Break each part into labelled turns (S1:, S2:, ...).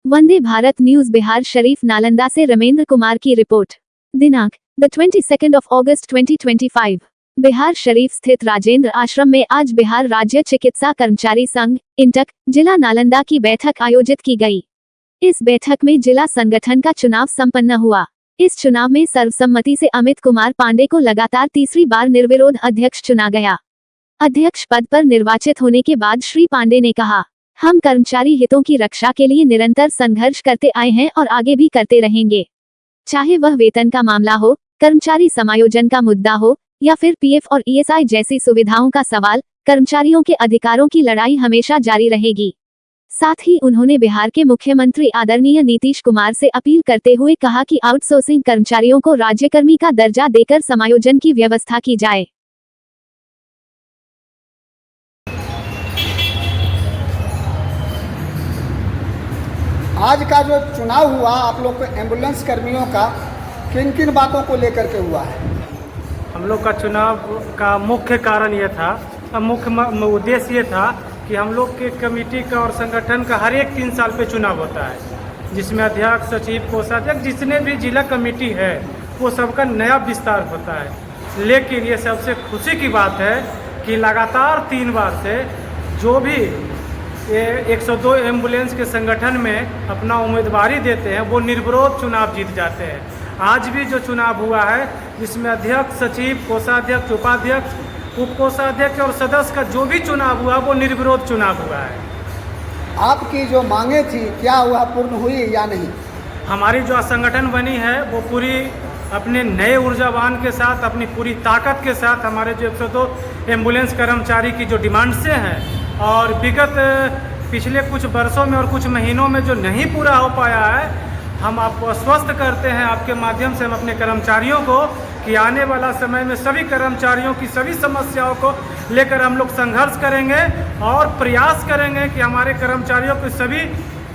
S1: Vande Bharat news Bihar Sharif Nalanda से रमेंद्र कुमार की report. दिनांक द 22 अगस्त 2025। बिहार शरीफ स्थित राजेंद्र आश्रम में आज बिहार राज्य चिकित्सा कर्मचारी संघ इंटक जिला नालंदा की बैठक आयोजित की गई। इस बैठक में जिला संगठन का चुनाव संपन्न हुआ। इस चुनाव में सर्वसम्मति से अमित कुमार पांडे को लगातार तीसरी बार निर्विरोध अध्यक्ष चुना गया। अध्यक्ष पद पर निर्वाचित होने के बाद श्री पांडे ने कहा, हम कर्मचारी हितों की रक्षा के लिए निरंतर संघर्ष करते आए हैं और आगे भी करते रहेंगे। चाहे वह वेतन का मामला हो, कर्मचारी समायोजन का मुद्दा हो या फिर पीएफ और ईएसआई जैसी सुविधाओं का सवाल, कर्मचारियों के अधिकारों की लड़ाई हमेशा जारी रहेगी। साथ ही उन्होंने बिहार के मुख्यमंत्री आदरणीय नीतीश कुमार से अपील करते हुए कहा कि आउटसोर्सिंग कर्मचारियों को राज्यकर्मी का दर्जा देकर समायोजन की व्यवस्था की जाए।
S2: आज का जो चुनाव हुआ आप लोग के एम्बुलेंस कर्मियों का किन किन बातों को लेकर के हुआ है?
S3: हम लोग का चुनाव का मुख्य कारण ये था, मुख्य उद्देश्य ये था कि हम लोग के कमेटी का और संगठन का हर एक 3 साल पे चुनाव होता है, जिसमें अध्यक्ष, सचिव, कोषाध्यक्ष जितने भी जिला कमेटी है वो सबका नया विस्तार होता है। लेकिन ये सबसे खुशी की बात है कि लगातार 3 बार से जो भी ये 102 एम्बुलेंस के संगठन में अपना उम्मीदवारी देते हैं वो निर्विरोध चुनाव जीत जाते हैं। आज भी जो चुनाव हुआ है जिसमें अध्यक्ष, सचिव, कोषाध्यक्ष, उपाध्यक्ष, उप कोषाध्यक्ष और सदस्य का जो भी चुनाव हुआ वो निर्विरोध चुनाव हुआ है।
S2: आपकी जो मांगे थी क्या वह पूर्ण हुई या नहीं?
S3: हमारी जो संगठन बनी है वो पूरी अपने नए ऊर्जावान के साथ, अपनी पूरी ताकत के साथ हमारे जो 102 एम्बुलेंस कर्मचारी की जो डिमांड्स हैं और विगत पिछले कुछ वर्षों में और कुछ महीनों में जो नहीं पूरा हो पाया है, हम आपको आश्वस्त करते हैं आपके माध्यम से हम अपने कर्मचारियों को कि आने वाला समय में सभी कर्मचारियों की सभी समस्याओं को लेकर हम लोग संघर्ष करेंगे और प्रयास करेंगे कि हमारे कर्मचारियों की सभी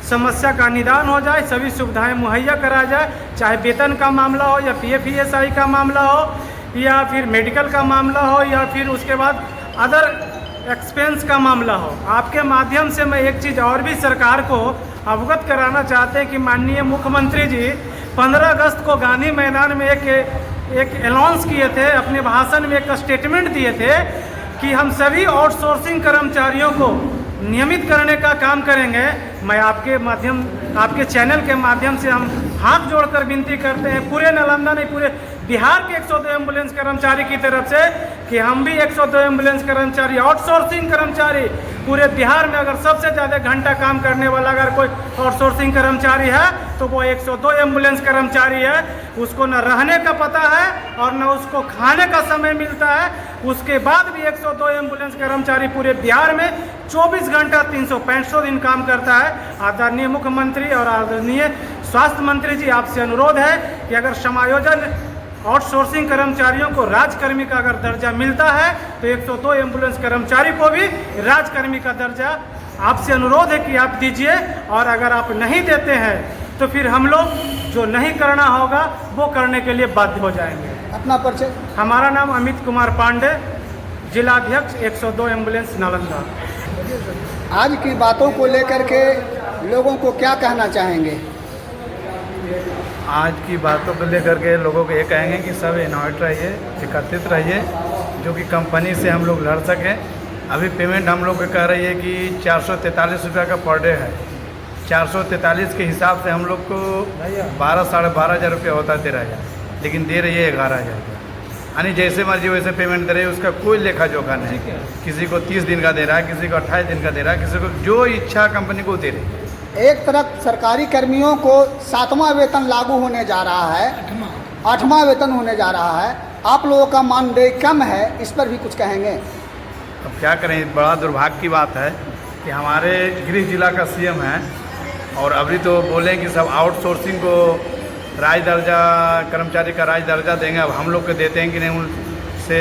S3: समस्या का निदान हो जाए, सभी सुविधाएं मुहैया करा जाए, चाहे वेतन का मामला हो या पीएफ ईएसआई का मामला हो या फिर मेडिकल का मामला हो या फिर उसके बाद अदर एक्सपेंस का मामला हो। आपके माध्यम से मैं एक चीज़ और भी सरकार को अवगत कराना चाहते हैं कि माननीय मुख्यमंत्री जी 15 अगस्त को गांधी मैदान में एक अनाउंस किए थे, अपने भाषण में एक स्टेटमेंट दिए थे कि हम सभी आउटसोर्सिंग कर्मचारियों को नियमित करने का काम करेंगे। मैं आपके चैनल के माध्यम से हम हाथ जोड़कर विनती करते हैं पूरे नालंदा नहीं पूरे बिहार के 102 एम्बुलेंस कर्मचारी की तरफ से कि हम भी 102 एम्बुलेंस कर्मचारी, आउटसोर्सिंग कर्मचारी पूरे बिहार में अगर सबसे ज़्यादा घंटा काम करने वाला अगर कोई आउटसोर्सिंग कर्मचारी है तो वो 102 एम्बुलेंस कर्मचारी है। उसको न रहने का पता है और न उसको खाने का समय मिलता है। उसके बाद भी 102 एम्बुलेंस कर्मचारी पूरे बिहार में 24 घंटा 365 दिन काम करता है। आदरणीय मुख्यमंत्री और आदरणीय स्वास्थ्य मंत्री जी, आपसे अनुरोध है कि अगर समायोजन आउटसोर्सिंग कर्मचारियों को राजकर्मी का अगर दर्जा मिलता है तो 102 एम्बुलेंस कर्मचारी को भी राजकर्मी का दर्जा आपसे अनुरोध है कि आप दीजिए। और अगर आप नहीं देते हैं तो फिर हम लोग जो नहीं करना होगा वो करने के लिए बाध्य हो जाएंगे।
S2: अपना परिचय?
S3: हमारा नाम अमित कुमार पांडे, जिला अध्यक्ष 102 एम्बुलेंस नालंदा।
S2: आज की बातों को लेकर के लोगों को क्या कहना चाहेंगे?
S4: आज की बातों को लेकर के लोगों को ये कहेंगे कि सब इन्वाइट रहिए, एकत्रित रहिए, जो कि कंपनी से हम लोग लड़ सकें। अभी पेमेंट हम लोग को कह रही है कि 443 रुपये का पर डे है। 443 के हिसाब से हम लोग को 12 साढ़े 12 हज़ार रुपया होता है 13,000, लेकिन दे रही है 11,000 रुपया। यानी जैसे मर्जी वैसे पेमेंट दे रही है, उसका कोई लेखा जोखा नहीं। किसी को 30 दिन का दे रहा है, किसी को 28 दिन का दे रहा है, किसी को जो इच्छा कंपनी को दे रही है।
S2: एक तरफ सरकारी कर्मियों को 7वां वेतन लागू होने जा रहा है, 8वां वेतन होने जा रहा है, आप लोगों का मानदेय कम है, इस पर भी कुछ कहेंगे?
S4: अब क्या करें, बड़ा दुर्भाग्य की बात है कि हमारे गृह जिला का सीएम है और अभी तो बोले कि सब आउटसोर्सिंग को राज दर्जा, कर्मचारी का राज दर्जा देंगे। अब हम लोग को देते हैं कि नहीं, उनसे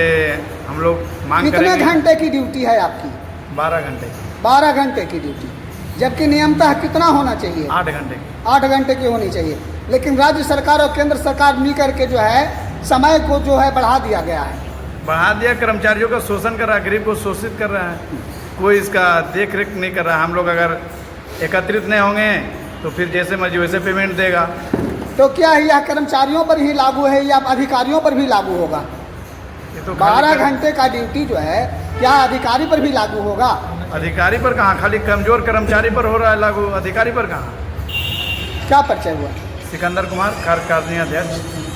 S4: हम लोग मांग करेंगे।
S2: कितने घंटे की ड्यूटी है आपकी?
S4: 12 घंटे की।
S2: 12 घंटे की ड्यूटी, जबकि नियमतः कितना होना चाहिए?
S4: 8 घंटे की।
S2: 8 घंटे की होनी चाहिए, लेकिन राज्य सरकार और केंद्र सरकार मिलकर के जो है समय को जो है बढ़ा दिया गया है।
S4: बढ़ा दिया, कर्मचारियों का शोषण कर रहा है, गरीब को शोषित कर रहा है, कोई इसका देख रेख नहीं कर रहा है। हम लोग अगर एकत्रित नहीं होंगे तो फिर जैसे मर्जी वैसे पेमेंट देगा।
S2: तो क्या यह कर्मचारियों पर ही लागू है या अधिकारियों पर भी लागू होगा?
S4: ये तो
S2: 12 घंटे का ड्यूटी जो है क्या अधिकारी पर भी लागू होगा?
S4: अधिकारी पर कहाँ, खाली कमजोर कर्मचारी पर हो रहा है लागू, अधिकारी पर कहाँ।
S2: क्या परिचय हुआ?
S4: सिकंदर कुमार कार्यकारिणी अध्यक्ष।